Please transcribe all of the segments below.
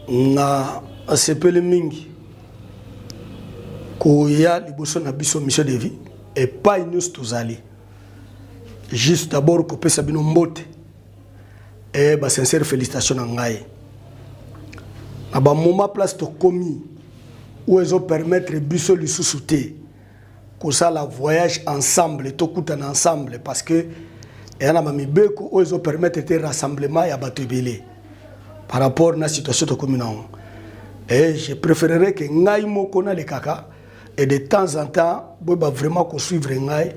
na asepeli mingi koya liboso na biso mission de vie et pas nyonso tozali juste d'abord kopesa bino mbote et ba sincère félicitations na ngai na ba moment place to komi où ils ont permettre biso lisusu te ko ça la voyage ensemble to kutana ensemble parce que et na mamibeko où ils ont permettre te rassemblement ya bato ebele par rapport à la situation de la commune. Et je préférerais que Ngaï Mokona le kaka et de temps en temps, je vais vraiment suivre Ngaï.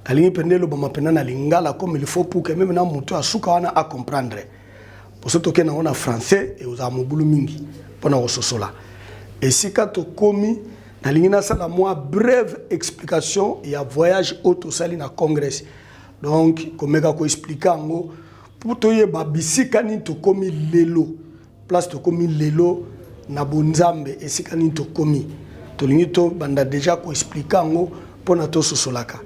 La ligne pendule, je vais la lingala comme il faut pour que même na muto a soukawana à comprendre. Pour ce que nous avons français et nous avons boulot mingi pour nous sosola. Et si quand on commis, la ligne na la moi brève explication et un voyage auto sali na congrès. Donc comme je expliquer en pour toye babisika ni to komi lelo place to komi lelo na bonzambe esika ni to komi to lingi to banda déjà ko expliquer ngo pona to sosolaka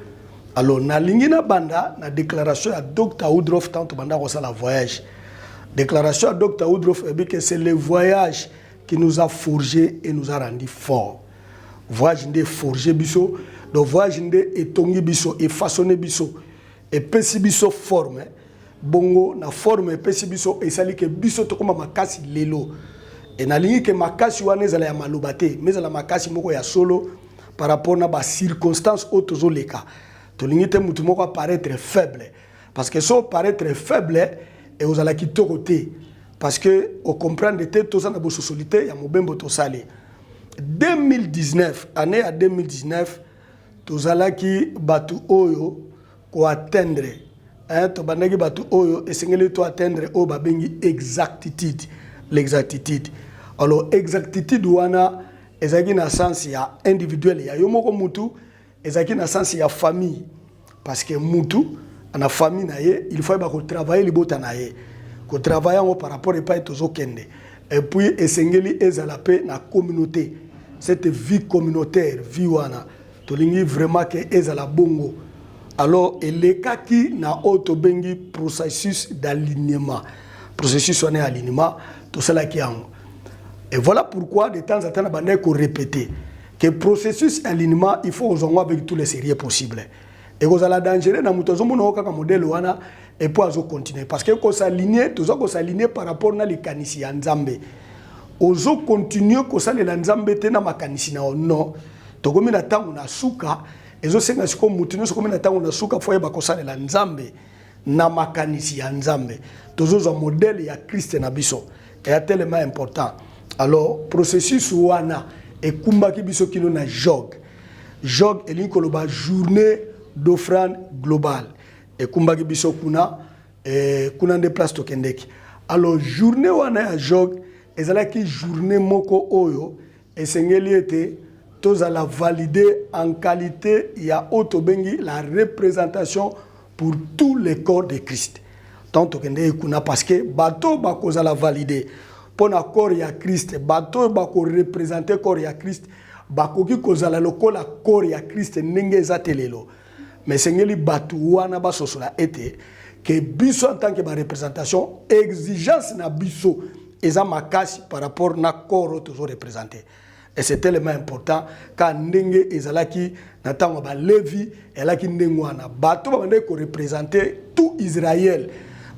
alors na lingi na banda na déclaration à Dr Woodruff tant banda ko sala voyage déclaration à Dr Woodruff et que c'est le voyage qui nous a forgé et nous a rendu fort voyage ndé forgé biso le voyage ndé etongi biso et façonné biso et pesi biso forme bongo na forme pesi biso esali ke biso to koma makasi lelo et na lingi ke makasi wana ezala ya malobate mais la makasi moko ya solo par rapport na ba circonstances auto leka to lingi te mutu moko paraître faible parce que so paraître faible et aux ala ki to côté parce que au comprendre te to ça na bo société ya mobembo to sale 2019 année à 2019 to zala ki batu oyo ko atteindre to bandaki batu oyo esengeli to atteindre o babengi exactitude l'exactitude alors exactitude wana ezaki na sens ya individuel ya yo moko mutu ezaki na sens ya famille parce que mutu na famille na ye il faut ba ko travailler libota na ye ko travailler ngo par rapport et pas tozo kende et puis esengeli ezala pe na communauté cette vie communautaire vie wana to lingi vraiment que ezala bongo. Alors, il y a un processus d'alignement. Processus d'alignement, tout cela qui est en. Et voilà pourquoi, de temps en temps, on a répété que le processus d'alignement, il faut nous avec tous les sérieux possibles. Et vous allez dangereux dans le modèle et pour continuer. Parce que vous s'alignez par rapport à l'écanissi en Zambé. Vous continuez à s'aligner dans makanisi non. Togomi na tango na suka. Ezo senga siko mutino siko mena tango na suka foye bakosale la nzambe na makanisi ya nzambe tozoza modèle ya Christ na biso et tellement important alors processus wana e kumbaki biso kino na jog elinko loba journée d'offrande globale e kumbaki biso kuna nde place to kendeki alors journée wana ya jog ezalaki journée moko oyo esengeli ete tous à la valider en qualité, il y a autobengi la représentation pour tous les corps de Christ. Tant que parce que bateau bako la valider pour le corps ya Christ, bateau bako représenter corps ya Christ, bako ki kozala lokola corps ya Christ nenge zatelelo. Mais sengeli bateau wana ba sosola été que biso en tant que ba représentation exigence na biso eza makasi par rapport na corps toujours représenté. Et c'est tellement important quand ndenge ezalaki na tango ba Lévi elaki ndengwana bato ba ndeko ko représenter tout Israël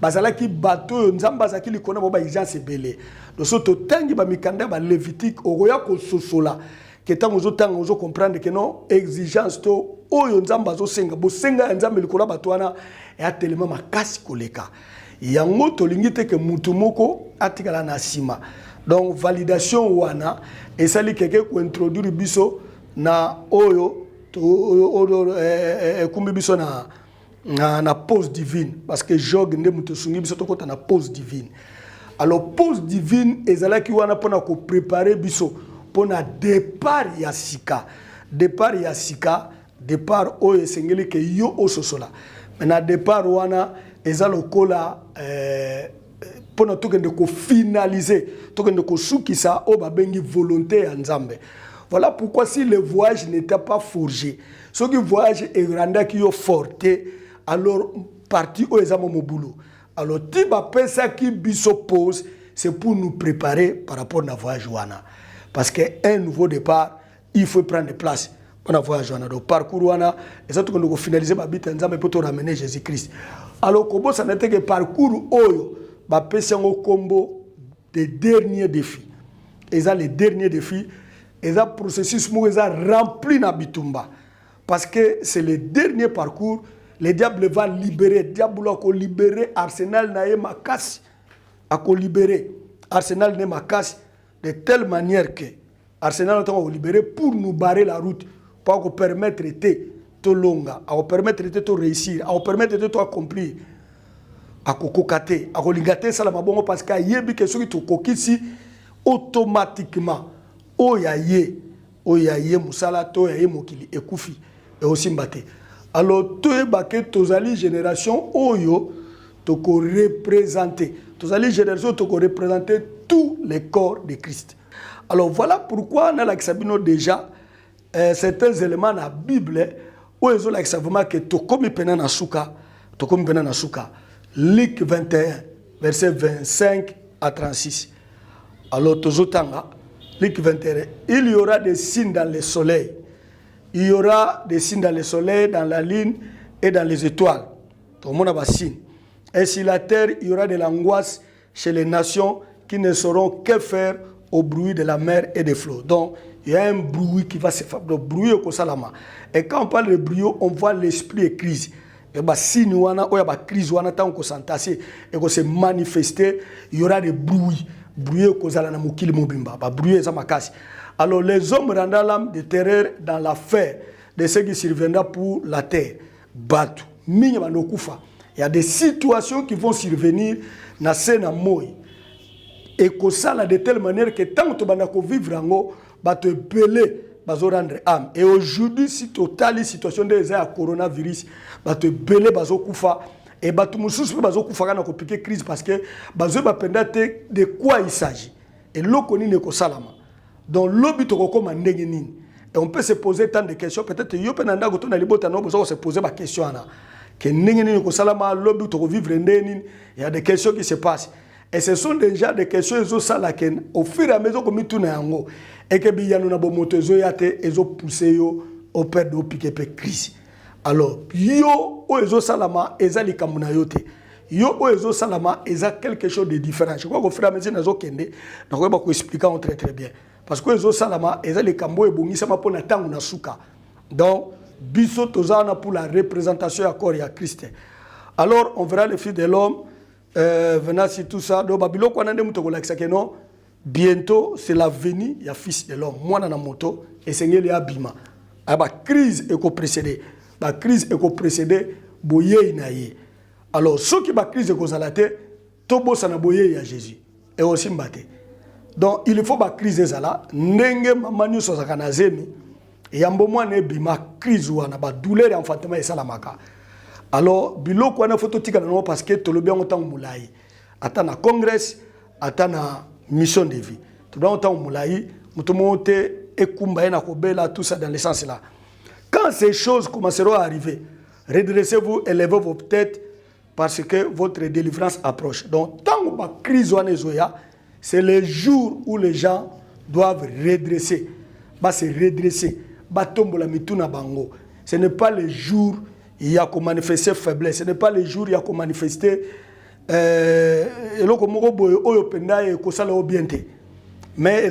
bazalaki bato nzamba zaki likona ba exigence belé losoto tangi ba mikanda ba lévitique okoya ko sosola que tango zo comprendre que non exigence to oyo nzamba zo senga bo senga nzambe likona bato wana ya tellement makasi koleka yango to lingite ke mutu moko atikala na sima. Donc validation wana et ça li quelqu'un ko introduire biso na oyo kumbi biso na pause divine parce que jog nde muto sungi biso to kota na pause divine. Alors pause divine ezalaki wana pona ko préparer biso pona départ ya sika départ oyo esengeli ke yo ososola na départ wana ezalokola pour nous de finaliser, de soukisa au babengi volonté en Zambé. Voilà pourquoi si le voyage n'était pas forgé, ce qui voyage est rendu qui est forte, alors parti au examen mon boulot. Alors tiba pesa qui biso pose, c'est pour nous préparer par rapport à voyage wana. Parce qu'un nouveau départ, il faut prendre place. On a voyage wana. Donc parcours wana, et ça tout qu'on doit finaliser ma bite ensemble pour te ramener Jésus-Christ. Alors comment ça n'était que parcours oyo, bah pèse un combo des derniers défis. Et ça les derniers défis, et ça processus où ils ont rempli na bitumba. Parce que c'est le dernier parcours, le diable va libérer, le diable va libérer Arsenal na makasi, a libérer Arsenal na makasi de telle manière que Arsenal va libérer pour nous barrer la route, pour nous permettre de te longa, à nous permettre de te réussir, à nous permettre de te accomplir, à kokokate, à kolingate ça la mabongo parce que yebi que ceux qui te kokisi automatiquement oyaye musala to yaye mokili ekufi et aussi mbate. Alors to ebake tozali génération oyo to ko représenter, tozali génération to ko représenter tous les corps de Christ. Alors voilà pourquoi on a l'axabino déjà certains éléments dans la Bible où ils ont l'axabima que to komi pena na suka, to komi pena na suka. Luc 21 verset 25 à 36. Alors tozotanga Luc 21, il y aura des signes dans le soleil. Il y aura des signes dans le soleil, dans la lune et dans les étoiles. Tout le monde a des signes. Et sur la terre, il y aura de l'angoisse chez les nations qui ne sauront que faire au bruit de la mer et des flots. Donc, il y a un bruit qui va se faire. Le bruit au salama. Et quand on parle de bruit, on voit l'esprit et crise. Et bah si nous on a crise, on attend qu'on s'entasse et qu'on se manifester, il y aura des bruits. Bruit kozala na mukili mobimba ba bruit za makasi. Alors les hommes rendant l'âme de terreur dans l'affaire de ceux qui surviendront pour la terre. Batu mingi banokufa. Il y a des situations qui vont survenir na sena moi. Et kosala de telle manière que tant que bana ko vivre ngo ba te belé bazo rendre âme. Et aujourd'hui si totali situation des coronavirus ba te belé bazo kufa. Et batu mususu pe bazo kufaka na kopiquer crise parce que bazo ba pendate de quoi il s'agit. Et lokoni ne ko salama. Donc lobi to ko mandenge nini. Et on peut se poser tant de questions, peut-être yo pe nanda ko to na libota no bozo se poser ba question ana. Que ndenge nini ko salama lobi to ko vivre ndeni, il y a des questions qui se passent. Et ce sont déjà des questions ezo sala ken au fur et à mesure que mi tuna yango et que bi yanu na bo moto ezo yate ezo pousser yo au père de piquer pe crise. Alors, yo oezo salama eza likamuna yote. Yo oezo salama eza quelque chose de différent. Je crois qu'au fur et à mesure nazo kende, na ko ba ko expliquer très très bien. Parce que oezo salama eza likambo ebongisa ma pona tangu na suka. Donc, biso tozana pour la représentation à corps et à Christ. Alors, on verra le fils de l'homme venant sur tout ça. Donc, Babylone ko nande muto ko lakisa que non, bientôt c'est la venue ya fils de l'homme. Moi na moto et sengeli abima. Aba crise eko précédé. La crise est précédée boye inaye. Alors ceux qui ba crise est zalate tobo sana boye ya Jésus et aussi mbate. Donc il faut ba crise ezala ndenge mamanyu so zakana zemi yambo mwana bima crise wana ba douleur enfantement esalamaka. Alors biloko wana photo tika na parce que tolobi en temps moulai. Ata na congrès, ata na mission de vie. Tout dans temps moulai, mutomonte ekumba na kobela tout ça dans le sens là. Quand ces choses commenceront à arriver, redressez-vous, élevez vos têtes parce que votre délivrance approche. Donc, tant que la crise c'est le jour où les gens doivent redresser. Se redresser. Ce n'est pas le jour où il y a qu'à manifester faiblesse. Ce n'est pas le jour où il y a qu'à manifester mais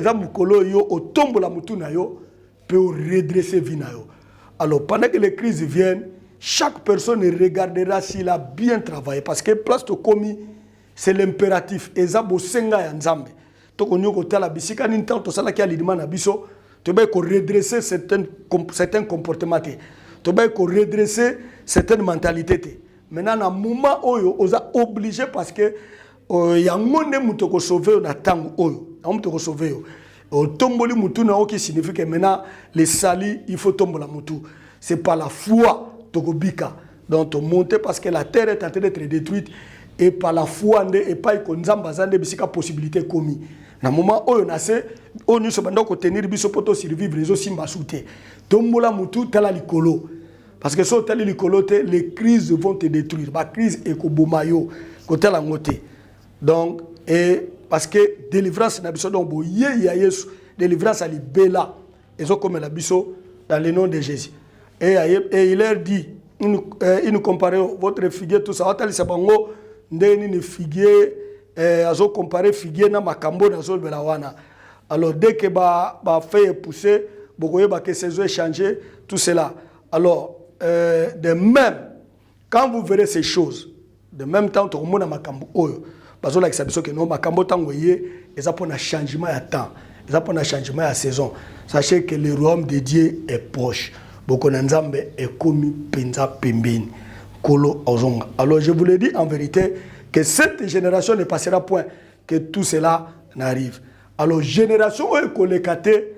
peut redresser vie. Alors, pendant que les crises viennent, chaque personne regardera s'il a bien travaillé. Parce que place de commis, c'est l'impératif. Et ça, c'est nzambe. Donc, on y a la bisika, nintan, to sala ki a l'idman abiso, tu vas redresser certains comportements. Tu vas redresser certaines mentalités. Maintenant, dans le moment où on est obligé parce que il y a un monde qui sauver na tango oyo, on te sauver. Au tomboli mutu na qui signifie que maintenant les salis il faut tomber la mutu. C'est pas la foi tokobika. Donc on monte parce que la terre est en train d'être détruite et par la foi et pas qu'on zambazande bisika possibilité commis. Na moment où on a c'est on nous sommes donc tenir biso poto survivre les aussi mbasouté. Tombola mutu tala likolo. Parce que si tala likolo les crises vont te détruire. La crise est ko bomayo côté la ngoté. Donc et parce que délivrance na biso donc boye ya Yesu délivrance à libela ezo comme la biso dans le nom de Jésus et il leur dit il nous comparait votre figuier tout ça atali sabango ndeni ni figuier azo comparer figuier na makambo na zo belawana alors dès que ba fait pousser bokoye ba que saison échanger tout cela alors de même quand vous verrez ces choses de même temps tout le monde a makambo oyo bazo la kisabiso que non makambo tango yé eza pour un changement de temps eza pour un changement de saison sachez que le royaume de Dieu est proche boko na nzambe est commis penza pembeni kolo ozonga alors je vous le dis en vérité que cette génération ne passera point que tout cela n'arrive alors génération oyo kolekate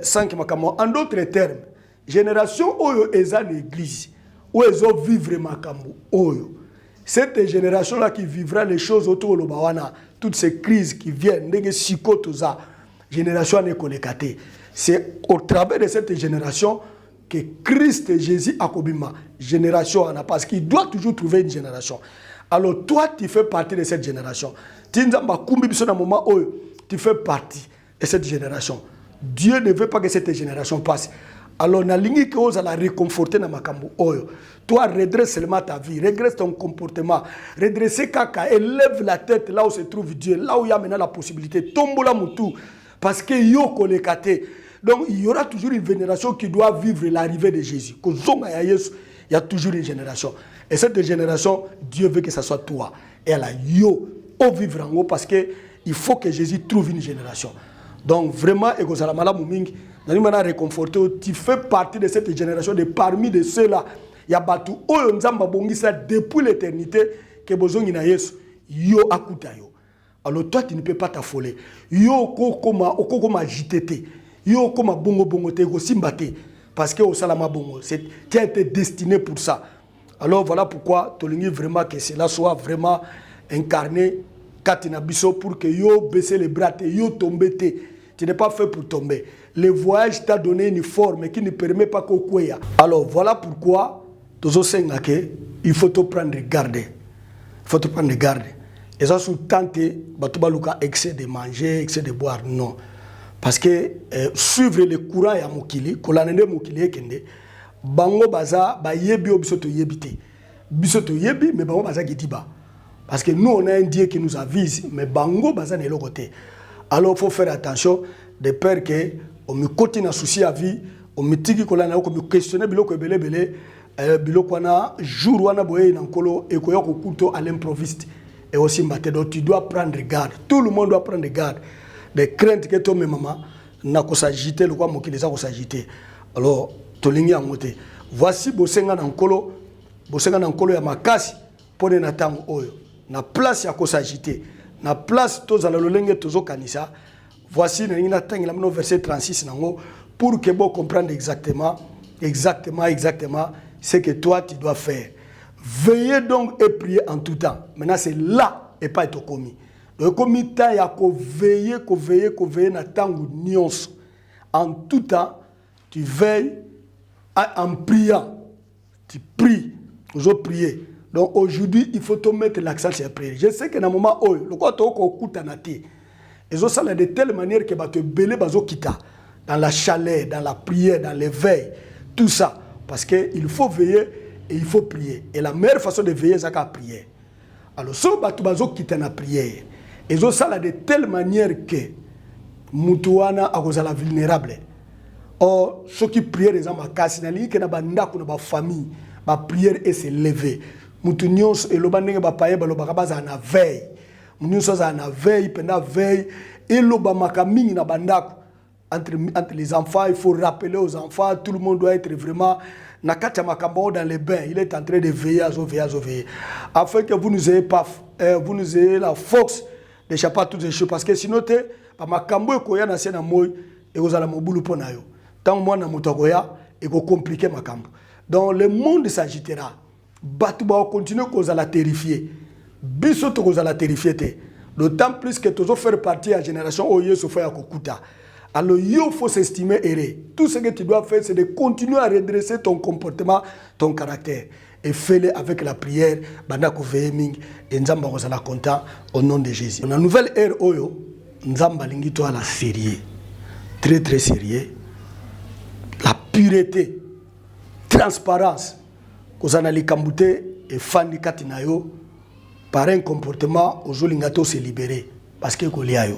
sans que makambo en d'autres termes génération oyo eza l'église où ezo vivre makambo oyo cette génération-là qui vivra les choses autour de l'Obawana, toutes ces crises qui viennent, génération n'est c'est au travers de cette génération que Christ et Jésus a kobima. Génération, parce qu'il doit toujours trouver une génération. Alors toi, tu fais partie de cette génération. Tu fais partie de cette génération. Dieu ne veut pas que cette génération passe. Alors, na lingi que ose la réconforter na makambo oyo. Toi, redresse seulement ta vie, redresse ton comportement, redresse kaka, élève la tête là où se trouve Dieu, là où il y a maintenant la possibilité. Tombola mutu, parce que yo kolekate. Donc, il y aura toujours une génération qui doit vivre l'arrivée de Jésus. Il y a toujours une génération. Et cette génération, Dieu veut que ce soit toi. Et elle a yo, au vivre en haut, parce que il faut que Jésus trouve une génération. Donc, vraiment, et tu fais partie de cette génération, de parmi de ceux-là. Il y a batu oyo nzamba bongisa depuis l'éternité que bozongi na Yesu yo akuta yo. Alors toi tu ne peux pas t'affoler. Yo okoma jitete. Yo okoma bongo te go simbate parce que au salama bongo, tu as été destiné pour ça. Alors voilà pourquoi tolingi vraiment que cela soit vraiment incarné katina biso pour que yo baisser les bras te yo tomber te. Tu n'es pas fait pour tomber. Le voyage t'a donné une forme qui ne permet pas qu'on couille. Alors voilà pourquoi il faut te prendre garde. Il faut te prendre garde. Et ça, sous tenter, excès de manger, excès de boire, non. Parce que suivre le courant ya mokili, kolanende mokili kende, bango baza ba yebi obisoto yebite. Bisoto yebi, mais bango baza gidiba. Parce que nous, on a un Dieu qui nous avise, mais bango baza n'est le côté. Alors il faut faire attention de peur que on me continue à soucier à vie, on me tiki kolana ko me questionner biloko belé biloko wana jour wana boye nankolo et koyo ko kuto à l'improviste et aussi maté donc tu dois prendre garde. Tout le monde doit prendre garde des craintes que toi maman na ko s'agiter le quoi mokili za ko s'agiter. Alors tolingi amote. Voici bosenga nankolo ya makasi pone na tango oyo. Na place ya ko s'agiter. Na place tozala lolenge tozo kanisa. Voici le verset 36 pour que vous compreniez exactement ce que toi tu dois faire. Veillez donc et priez en tout temps. Maintenant c'est là et pas être commis. Donc comme il y a veiller na tango nyonso. En tout temps tu veilles en priant. Tu pries, vous priez. Donc aujourd'hui il faut te mettre l'accent sur la prière. Je sais que dans le moment où le quoi tu okuta na te. Et ça, de telle manière que tu belé bazo kita dans la chaleur, dans la prière, dans l'éveil, tout ça. Parce qu'il faut veiller et il faut prier. Et la meilleure façon de veiller, c'est la prière. Alors, si tu bazo kita na prière, et ça, de telle manière que mutuana a la vulnérable. Or, ceux qui prient, les gens qui na banda na ba famille, ba prière et se lever. Mutunyos et l'obandenge ba paye ba lobakabaza na veille. Nous sommes en veille, pendant veille, et l'obamakaming na bandako. Entre les enfants, il faut rappeler aux enfants, tout le monde doit être vraiment nakata makambo dans les bains. Il est en train de veiller, veiller. Afin que vous nous ayez la force d'échapper à toutes ces choses. Parce que sinon, makambo ekoya na sena moy et vous allez mobulu pona yo. Tant moi na motokoya et ko compliquer makambo. Donc le monde s'agitera. Batu ba continuer cause à la terrifier. Biso to kozala terrifié. D'autant plus que tu dois faire partie de la génération où Yesu fait Kokuta. Alors il faut s'estimer erré. Tout ce que tu dois faire, c'est de continuer à redresser ton comportement, ton caractère. et fais-le avec la prière, bandako veeming, et nzamba kozala content au nom de Jésus. Dans la nouvelle ère oyo, nzamba lingi to la sérieux, très très sérieux, la pureté, transparence, kozana likambute et fandi katinayo, par un comportement, ozolingato se libérer, parce que koliayo.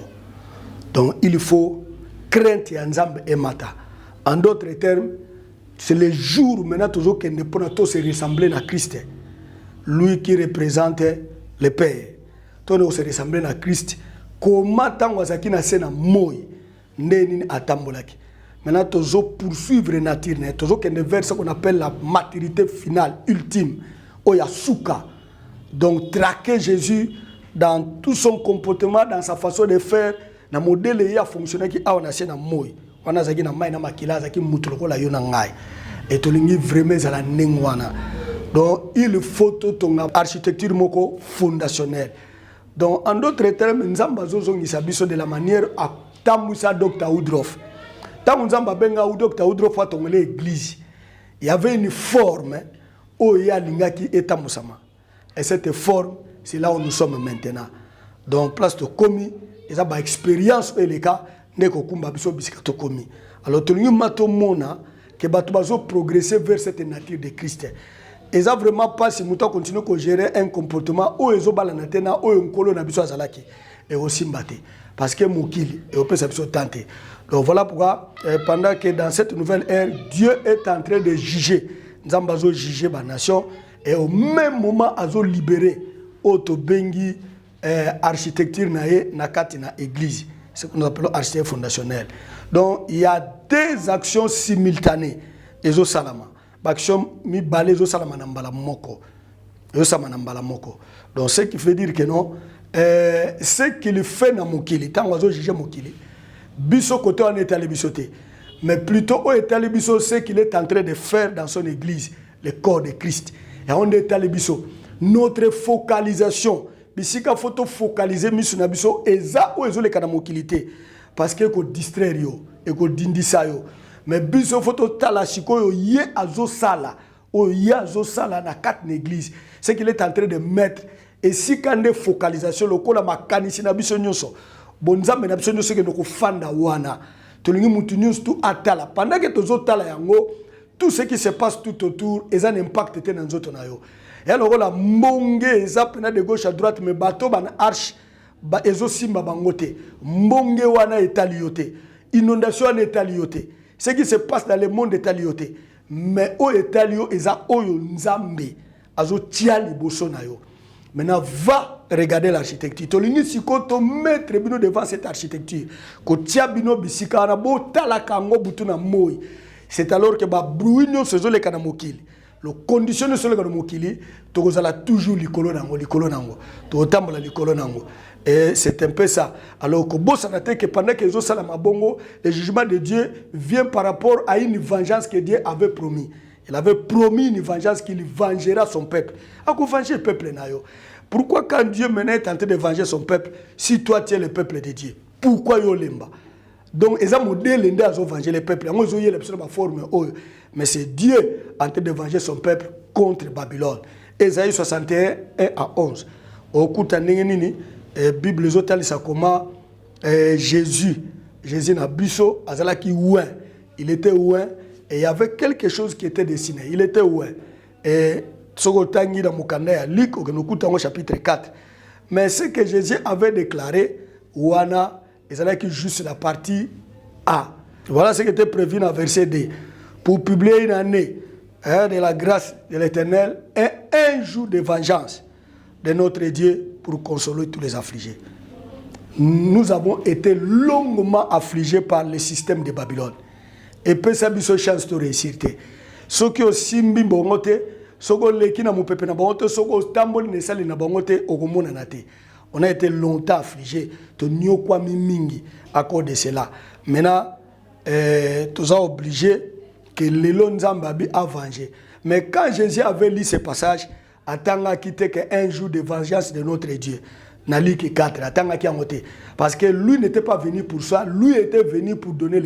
Donc il faut crainte et nzamba et mata. En d'autres termes, c'est le jour où maintenant toujours qu'on ne peut pas se ressembler à Christ. Lui qui représente le Père. Tout se ressembler à Christ. Comment tant wazaki na sena moi ndeni atambolaki. Maintenant toujours poursuivre nature, toujours qu'on vers ce qu'on appelle la maturité finale, ultime, oyasuka. Donc traquer Jésus dans tout son comportement, dans sa façon de faire, dans le modèle il a fonctionné qui a on a sena moi. Wana zaki na mai na makila zaki mutuloko la yona ngai et tolingi vraiment za la nengwana. Donc il faut ton architecture moko fondationnelle. Donc en d'autres termes nzamba zozo ngisa biso de la manière à tamusa Dr. Woodruff. Tamu nzamba benga ou Dr. Woodruff atongole église. Il y avait une forme où il y a lingaki et tamusama. Et cette forme c'est là où nous sommes maintenant. Donc place de commis et ba expérience et les cas neko kumba biso bisikato komi. Alors tolingi mato mona que bato bazo progresser vers cette nature de Christ. Et ça vraiment pas si muto continue à gérer un comportement où ezo balana tena où nkolo na biso azalaki et aussi mbate parce que mokili et on peut s'abso tenter. Donc voilà pourquoi pendant que dans cette nouvelle ère Dieu est en train de juger, nzamba zo juger ba nation et au même moment azo libérer auto bengi architecture na kati na église. Ce que nous appelons architecture fondationnelle. Donc, il y a des actions simultanées. Ezo salama. Action mi balé ezo salama nambala moko. Ezo salama nambala moko. Donc, ce qui veut dire que non, ce qu'il fait dans mokili, tant oiseau juge mokili, biso côté on est à l'ébisoté. Mais plutôt on est à l'ébiso, ce qu'il est en train de faire dans son église, le corps de Christ. Et on est à l'ébiso. Notre focalisation. Bisika photo focaliser misu na biso eza o ezo le kana mokilité parce que ko distraire yo et ko dindisa yo mais biso photo tala sikoyo ye azo sala o ye azo sala na quatre églises c'est qu'il est en train de mettre et si kande focalisation lokola makanisi na biso nyonso bonzambe na biso nyonso ke ndoko fanda wana tolingi mutu nyonso tu atala pendant que tozo tala yango tout ce qui se passe tout autour et ça impact te na nzoto na yo. Et alors la monge ezapena de gauche à droite mais bateau ban arche ba ezo simba bangote monge wana etaliote inondation wana etaliote ce qui se passe dans le monde etaliote mais o etalio eza oyo nzambe azo tia liboso na yo. Maintenant va regarder l'architecture tolingi sikoto mettre bino devant cette architecture ko tia bino bisika na bo tala kango butuna moi. C'est alors que ba bruino sezo le kana mokili. Le conditionné sur le cas de Mokili, tu as toujours l'icolo nango, tu as l'icolo nango. Et c'est un peu ça. Alors que que pendant que les bongo, le jugement de Dieu vient par rapport à une vengeance que Dieu avait promis. Il avait promis une vengeance qu'il vengera son peuple. À quoi venger le peuple nayo? Pourquoi quand Dieu maintenant est en train de venger son peuple, si toi tu es le peuple de Dieu? Pourquoi yo lemba? Donc, ils ont modèle de venger le peuple. Mais c'est Dieu en train de venger son peuple contre Babylone. Ésaïe 61, 1 à 11. Au coup de la Bible, les autres, ça comment Jésus n'a biso, il était ouin, et il y avait quelque chose qui était dessiné. Il était ouin. Et Tsogotangi dans Mokanda, Liko, que nous écoutons au chapitre 4. Mais ce que Jésus avait déclaré, ouana, et c'est juste la partie A. Voilà ce qui était prévu dans le verset D. Pour publier une année de la grâce de l'Éternel et un jour de vengeance de notre Dieu pour consoler tous les affligés. Nous avons été longuement affligés par le système de Babylone. Et peu ça biso chance de réussir. Ceux qui ont simbi bongote, ceux qui ont été na bongote, ceux qui ont tamboli ne sali na bongote, ogomona nate. On a été longtemps affligés. À cause de cela. Maintenant, tu es obligé que l'Élon Zambabi a vengé. Mais quand Jésus avait lu ce passage, attendant quitté qu'un jour de vengeance de notre Dieu, Nali qui 4, attendant qui a monté. Parce que lui n'était pas venu pour ça, lui était venu pour donner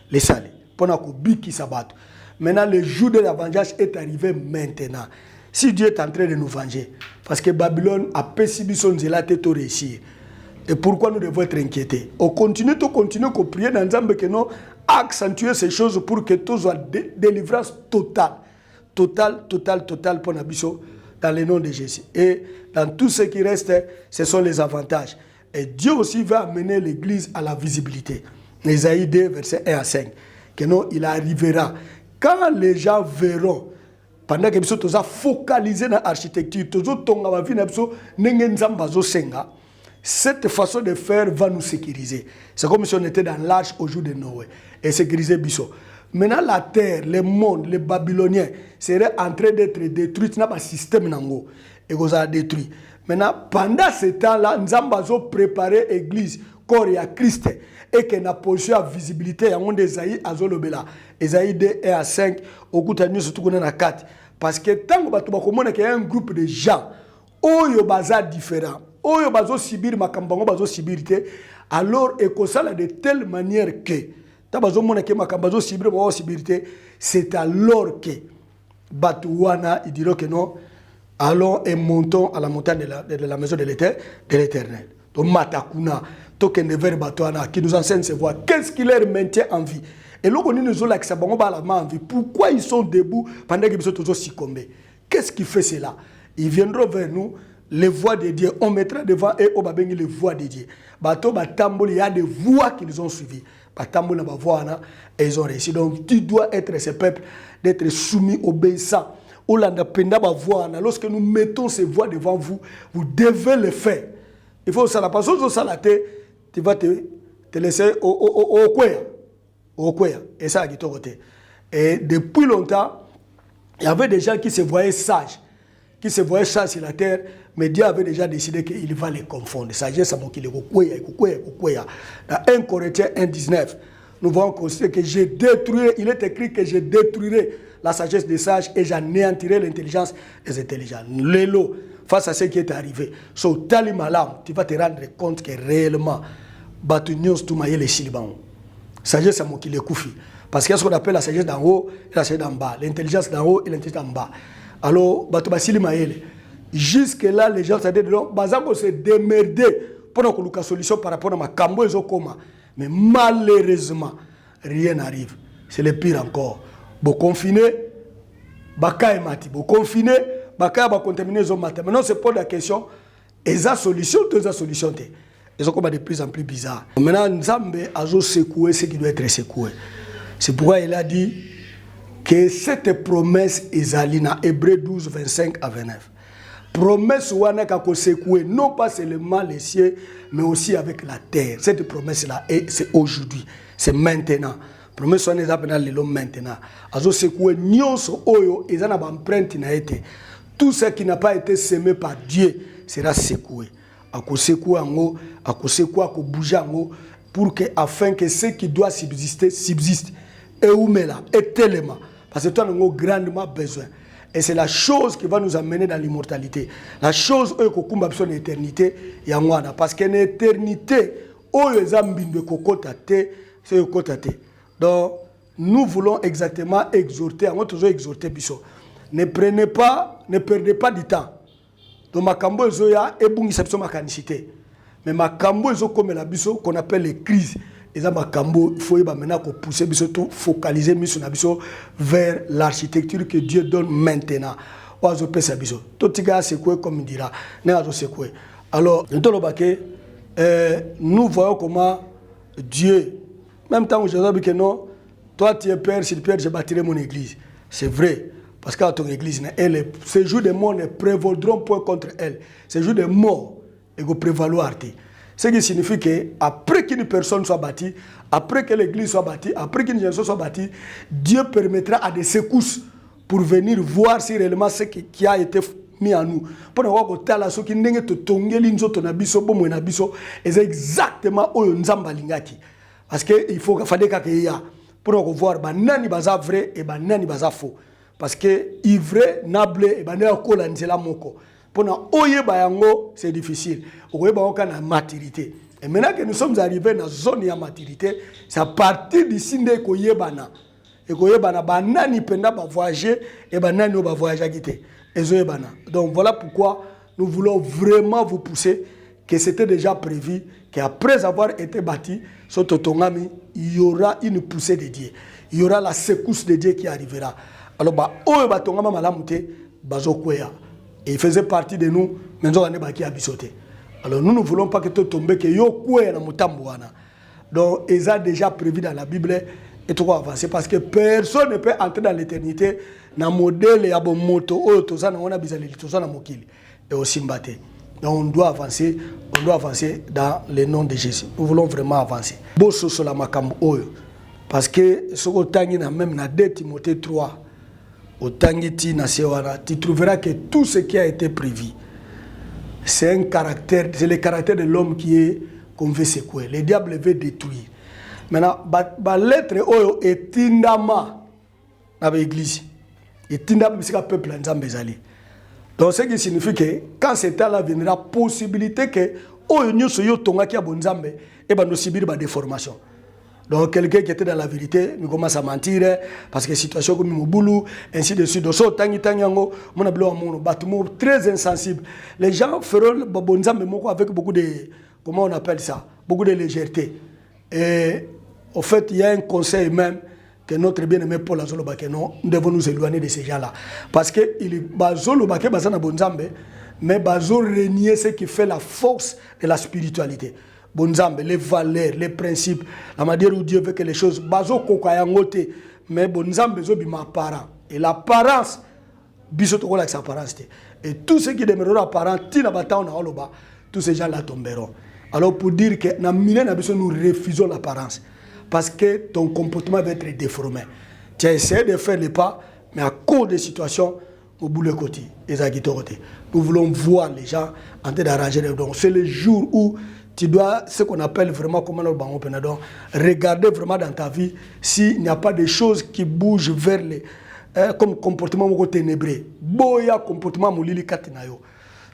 les salis. Pendant que qui s'abattent. Maintenant, le jour de la vengeance est arrivé maintenant. Si Dieu est en train de nous venger, parce que Babylone a pécibi son zélate tout réussir. Et pourquoi nous devons être inquiétés? On continue à prier dans Nzambe que nous accentuer ces choses pour que tout soit délivrance totale. Totale pour Nabiso dans le nom de Jésus. Et dans tout ce qui reste, ce sont les avantages. Et Dieu aussi va amener l'Église à la visibilité. Ésaïe 2, versets 1 à 5. Que non, il arrivera. Quand les gens verront, pendant que nous sommes focalisés dans l'architecture, cette façon de faire va nous sécuriser. C'est comme si on était dans l'arche au jour de Noé. Et sécuriser Bissot. Maintenant, la terre, le monde, les Babyloniens seraient en train d'être détruits. Il y a un système et vous a détruit. Maintenant, pendant ce temps-là, nous avons préparé l'église, corps et à Christ. Et que nous avons posé la visibilité. Esaïe 2 et à 5, au coup de nous, surtout qu'on a 4. Parce que tant que y a un groupe de gens, qui sont différents, qui subir makambango bazo sibirité, alors et ça de telle manière que c'est alors que Batouana il dira que non, allons et montons à la montagne de la maison de l'Éternel. Donc matakuna token vers Batouana qui nous enseigne ces voies. Qu'est-ce qui leur maintient en vie? Et là, nous avons l'accès à la vie. Pourquoi ils sont debout pendant qu'ils sont toujours succombés? Qu'est-ce qui fait cela? Ils viendront vers nous, les voix de Dieu. On mettra devant eux les voix de Dieu. Il y a des voix qu'ils ont suivies. Et ils ont réussi. Donc tu dois être ce peuple, d'être soumis, obéissant. Lorsque nous mettons ces voix devant vous, vous devez le faire. Il faut ça. La personne tu vas te laisser au et ça, et depuis longtemps, il y avait des gens qui se voyaient sages, sur la terre, mais Dieu avait déjà décidé qu'il va les confondre. Sagesse, dans 1 Corinthiens 1,19, nous voyons que j'ai détruit, il est écrit que je détruirai la sagesse des sages et j'anéantirai l'intelligence des intelligents. Lélo, face à ce qui est arrivé, so, tu vas te rendre compte que réellement, les Silibans. Sagesse, c'est mon qui les koufi. Parce qu'il y a ce qu'on appelle la sagesse d'en haut et la sagesse d'en bas. L'intelligence d'en haut et l'intelligence d'en bas. Alors, jusque-là, les gens vont se démerder pour une solution par rapport à ma cambo et Zokoma. Mais malheureusement, rien n'arrive. C'est le pire encore. Vous confinez, Baka et Mati. Vous confinez, Baka va contaminer les matin. Maintenant, c'est pas la question. Et la solution, toutes les solutions. Ils sont comme de plus en plus bizarres. Maintenant, Nzambe a secoué ce qui doit être secoué. C'est pourquoi il a dit que cette promesse est allée dans Hébreux 12, 25 à 29. Promesse ouana kako secoué, non pas seulement les cieux, mais aussi avec la terre. Cette promesse-là, c'est aujourd'hui, c'est maintenant. Promesse ouana est appelée maintenant. Azo secoué, nyonso oyo, ils en ont empreinte na été. Tout ce qui n'a pas été semé par Dieu sera secoué. Ako secoué ango, ako secoué, ako bouger ango, pour que, afin que ce qui doit subsister, subsiste. Et où mais là, et tellement. Parce que toi, nous avons grandement besoin. Et c'est la chose qui va nous amener dans l'immortalité. La chose où nous avons besoin d'éternité, parce qu'une éternité, où nous avons besoin de donc, nous voulons exactement exhorter, on va toujours exhorter, ne perdez pas du temps. Donc, ma cambo ezoya et bon exception ma canicité. Mais ma cambo ezo comme la biso qu'on appelle les crises. Et ça ma cambo il faut maintenant qu'on pousse biso tout focaliser mission na biso vers l'architecture que Dieu donne maintenant. Oazo pesa biso. Totiga c'est quoi comme il dira. N'azo c'est quoi. Alors nous voyons comment Dieu, même temps où je dis que non, toi tu es père, si Pierre je bâtirai mon église. C'est vrai. Parce que ton église, ces jours de mort ne prévaudront point contre elle. Ces jours de mort, ils vont prévaloir. Ce qui signifie qu'après qu'une personne soit bâtie, après que l'église soit bâtie, après qu'une génération soit bâtie, Dieu permettra à des secousses pour venir voir si réellement ce qui a été mis en nous. Pour voir que la chose qui n'est pas tongeli nzoto na biso bo na biso, c'est exactement oyo nzamba lingaki. Parce que il faut fallait qu'il y a pour voir banani baza vrai et banani baza faux. Parce que ivre nable et bané akola nzela moko. Pour oye bayango c'est difficile. Oye baoka na maturité. Et maintenant que nous sommes arrivés dans la zone de maturité, c'est à partir d'ici que koye bana. Et koye bana banani penda ba voyager et banani ba voyager quitté. Donc voilà pourquoi nous voulons vraiment vous pousser que c'était déjà prévu qu'après avoir été bâti, sur Totongami, il y aura une poussée de Dieu. Il y aura la secousse de Dieu qui arrivera. Alors, et il faisait partie de nous, mais nous avons qui abisoté. Alors nous ne voulons pas que tout tombe, que yo koué na mutambuana. Donc, ils ont déjà prévu dans la Bible et tout avancer parce que personne ne peut entrer dans l'éternité dans modèle ya bon moto o toza na wana bizali toza na mokili et aussi mbaté. Donc on doit avancer dans le nom de Jésus. Nous voulons vraiment avancer. Bosso sur la makambo oyo parce que ce que tangi na même na 2 Timothée 3 au tangiti na sewana tu trouveras que tout ce qui a été prévu c'est un caractère, c'est le caractère de l'homme qui est qu'on veut secouer. Le diable veut détruire. Maintenant, la lettre oyo est indama dans l'église. Et indama c'est le peuple nzambezali. Donc ce qui signifie que quand cet temps-là viendra, possibilité que oyo nyoso yo tonga ki abonzambe et ben nous subir ba déformation. Donc quelqu'un qui était dans la vérité, nous commence à mentir parce que situation comme Moboulou, ainsi de suite. Donc so tangi tangiango, mon ablo mon bâtiment très insensible. Les gens feront bonzambe moko avec beaucoup de, comment on appelle ça, beaucoup de légèreté. Et au fait, il y a un conseil même que notre bien-aimé Paul Azoloba que non, nous devons nous éloigner de ces gens-là. Parce que il est Bazoloba qui bazana bonzambe, mais Bazo renier ce qui fait la force de la spiritualité. Bonzambe, les valeurs, les principes, la manière où Dieu veut que les choses, Bazo kokayangote, mais bonzambe zo bima apparent. Et l'apparence, bisoto avec sa apparence. Et tout ce qui demeurera apparent, tina bata na oloba, tous ces gens-là tomberont. Alors pour dire que dans nous refusons l'apparence. Parce que ton comportement va être déformé. Tu as essayé de faire les pas, mais à cause des situations, au bout de côté, nous voulons voir les gens en train d'arranger les dons. C'est le jour où tu dois, ce qu'on appelle vraiment, comment on appelle, regarder vraiment dans ta vie s'il n'y a pas de choses qui bougent vers les, comme comportement ténébreux. Boya comportement moulili katinayo.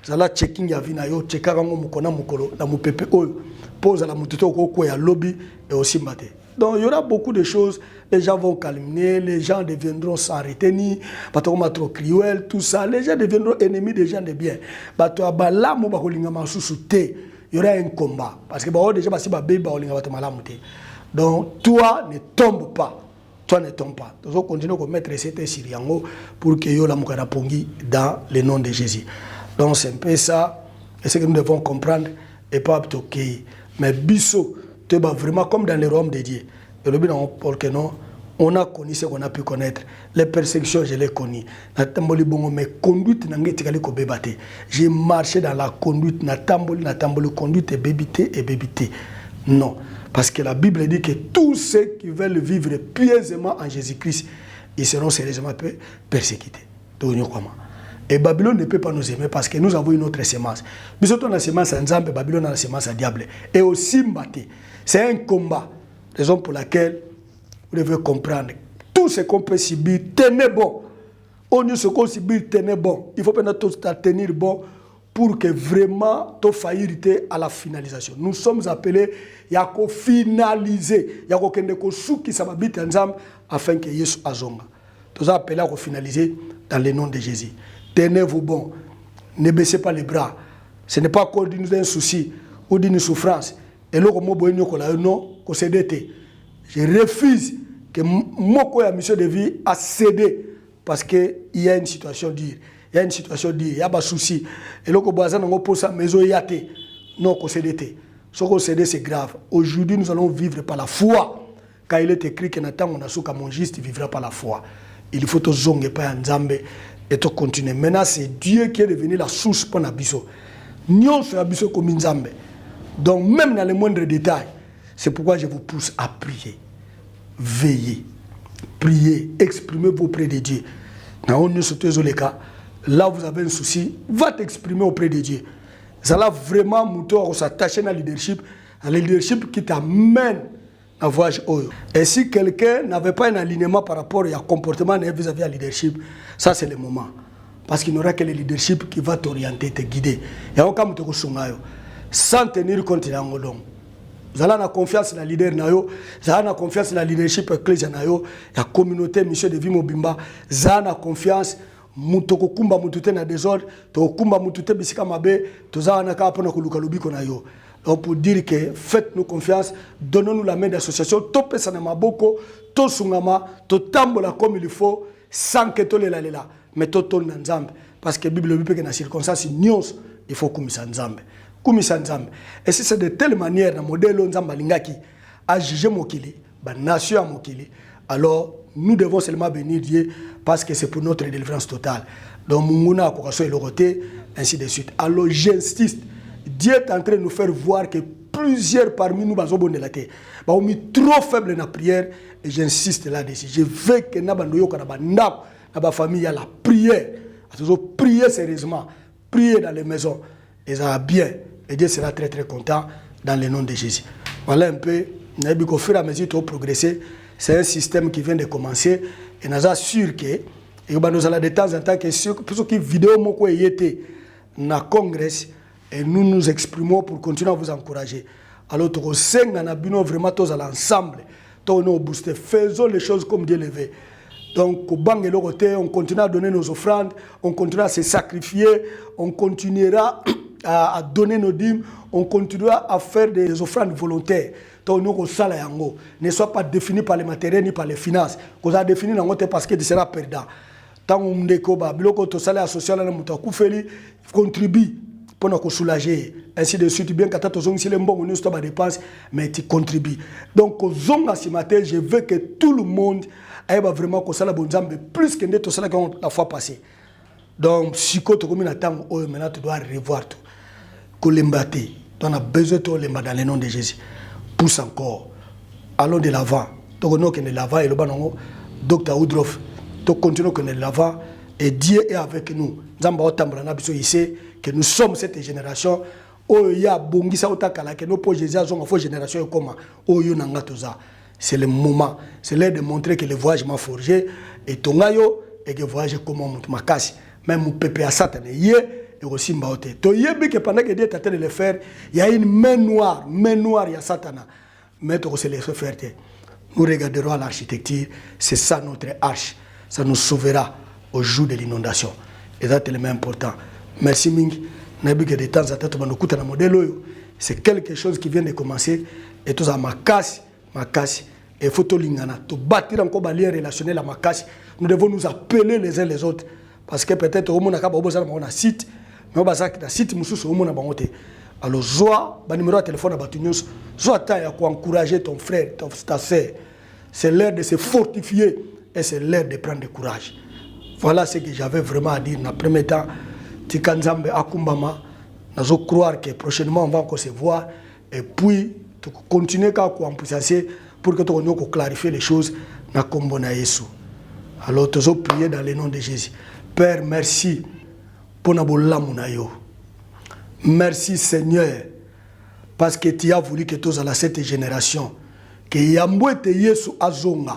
Zala checking ya vie na yo, checker ngo mukona mukolo, na mupepe oyo, pose la mututo ko ya lobby et aussi maté. Donc il y aura beaucoup de choses, les gens vont calmer, les gens deviendront sans retenir, batoma trop cruel, tout ça, les gens deviendront ennemis des gens de bien. Bato abala mo bakolinga masusu te, il y aura un combat parce que ba déjà basi ba bébé bakolinga bato malamu te. Donc toi ne tombe pas. Toi ne tombe pas. Donc on continue à mettre cette siriango pour que yo la mukana pongi dans le nom de Jésus. Donc c'est un peu ça, et ce que nous devons comprendre et pas toquer. Mais biso, tu es vraiment comme dans les royaumes de Dieu. Et le but on a connu ce qu'on a pu connaître. Les persécutions, je les connais. Mais conduite, j'ai marché dans la conduite, conduite et bébité. Non. Parce que la Bible dit que tous ceux qui veulent vivre pieusement en Jésus-Christ, ils seront sérieusement persécutés. Et Babylone ne peut pas nous aimer parce que nous avons une autre sémence. Mais surtout la sémence à Nzambe, Babylone a la sémence à diable. Et aussi Mbaté. C'est un combat. Raison pour laquelle vous devez comprendre. Tout ce qu'on peut subir, tenez bon. On ne se qu'on subir, tenez bon. Il faut pas tenir bon pour que vraiment tu faillites à la finalisation. Nous sommes appelés à finaliser. À afin que Jésus azonga. Nous sommes appelés à finaliser dans le nom de Jésus. Tenez-vous bon. Ne baissez pas les bras. Ce n'est pas encore d'un souci ou d'une souffrance. Et là, je refuse que mon mission de vie a cédé parce qu'il y a une situation dure. Il y a une situation dure. Il y a des soucis. Et là, non, c'est grave. Aujourd'hui, nous allons vivre par la foi. Quand il est écrit que Nathan, mon juste, vivra par la foi. Il faut que nous pas en Zambé. Et tout continuer. Maintenant, c'est Dieu qui est devenu la source pour Nabiso. Nous sommes Nabiso comme Nzambe. Donc, même dans les moindres détails, c'est pourquoi je vous pousse à prier. Veillez. Priez. Exprimez-vous auprès de Dieu. Là où vous avez un souci, va t'exprimer auprès de Dieu. Ça là vraiment s'attacher à leadership qui t'amène à voyage. Et si quelqu'un n'avait pas un alignement par rapport à comportement vis-à-vis à leadership, ça c'est le moment. Parce qu'il n'y aura que le leadership qui va t'orienter, te guider. Et on va sans tenir compte de l'angodon. Vous avez la confiance dans le leader, vous avez la confiance dans le leadership ecclésial, la communauté, monsieur de Vimobimba, vous avez la confiance Mutoko kumba mutute na désordre, to kumba mutute bisika mabe, toza na ka pona kuluka lubiko na yo. Donc pour dire que faites-nous confiance, donnons-nous la main d'association, tope sana maboko, to sungama, to tambola comme il faut, sans que to lela lela, mais to ton nzambe. Parce que la Bible dit que dans circonstances nyos, il faut kumisa nzambe. Kumisa nzambe. Et si c'est de telle manière, dans le modèle nzamba lingaki, à juger mokili, ba nation à mokili, alors nous devons seulement bénir Dieu parce que c'est pour notre délivrance totale. Donc, Munguna, Kokaso et Loroté, ainsi de suite. Alors, j'insiste, Dieu est en train de nous faire voir que plusieurs parmi nous, sont trop faibles dans la prière, et j'insiste là-dessus. Je veux que nous dans la famille, il y a la prière. Prier sérieusement, prier dans les maisons, et ça va bien. Et Dieu sera très très content dans le nom de Jésus. Voilà un peu, au fur et à mesure que nous progresser. C'est un système qui vient de commencer et nous assure que nous allons de temps en temps que ceux qui vidéo moko yete na congrès et nous nous exprimons pour continuer à vous encourager. Alors to senga na bino vraiment tous à l'ensemble, to nous booster, faisons les choses comme Dieu le veut. Donc au bang et le côté, on continue à donner nos offrandes, on continue à se sacrifier, on continuera à donner nos dîmes, on continuera à faire des offrandes volontaires. Ne soit pas défini par les matériels ni par les finances. Qu'on a défini parce que tu seras perdant. Tant que tu as social, contribue pour nous soulager. Ainsi de suite, bien que tu aies un bon dépense, mais tu contribues. Donc, ce matin, je veux que tout le monde ait vraiment plus que la fois passée. Donc, si tu maintenant tu dois revoir tout. Tu as besoin de dans le nom de Jésus. Pousse encore. Allons de l'avant. Donc, nous, de l'avant et le banango, Dr. Woodruff, donc continuons de l'avant et Dieu est avec nous. Il sait que nous sommes cette génération. C'est le moment. C'est l'heure de montrer que le voyage m'a forgé et ton ayo et que le voyage comment m'a cassé. Même mon pépé à Satan et aussi mbaote. To yebi que pendant que Dieu est en train de le faire, il y a une main noire, il y a Satan. Mais to se laisser faire. Nous regarderons à l'architecture, c'est ça notre arche. Ça nous sauvera au jour de l'inondation. Et ça c'est le plus important. Merci Ming. Nabi que de temps en temps nous coûte un modèle. C'est quelque chose qui vient de commencer et tout ça ma casse. Et photo lingana to bâtir encore des liens relationnels à ma casse. Nous devons nous appeler les uns les autres parce que peut-être au monde a un site. Mais on va site mususu au monde bangote. Alors joie, ba numéro de téléphone à Batunyos, joie ta ya encourager ton frère, ta sœur. C'est l'heure de se fortifier et c'est l'heure de prendre du courage. Voilà ce que j'avais vraiment à dire. Dans le premier temps, Tikanzambe Akumbama, nous croire que prochainement on va encore se voir et puis continuer à amplifier pour que nous puissions clarifier les choses dans le combo na Yesu. Alors nous allons prier dans le nom de Jésus. Père, merci. Merci Seigneur parce que tu as voulu que tous à cette génération que Yambouete Yesu Azonga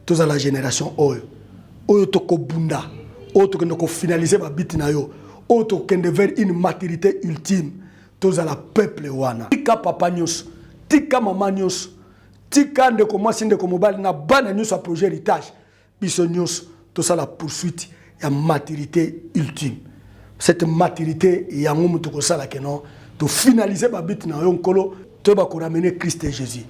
tous à la génération oyo toko bunda oyo toko finaliser ma bit na yo oyo toko vers une maturité ultime tous à la peuple wana tika papa nyos tika mama nyos tika ndeko mwasi ndeko mobali na bana nyos a projet héritage biso nyos tous à la poursuite ya maturité ultime. Cette maturité, il y a un moment de finaliser ma bite dans yon kolo, tu vas ramener Christ et Jésus.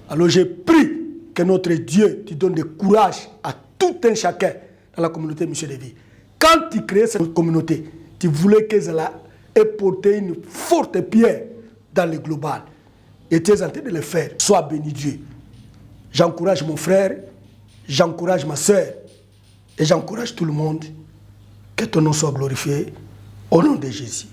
Alors j'ai prie que notre Dieu te donne du courage à tout un chacun dans la communauté Mission de Vie. Quand tu crées cette communauté, tu voulais qu'elle ait porté une forte pierre dans le global. Et tu es en train de le faire. Sois béni Dieu. J'encourage mon frère, j'encourage ma soeur et j'encourage tout le monde. Que ton nom soit glorifié. Au nom de Jésus.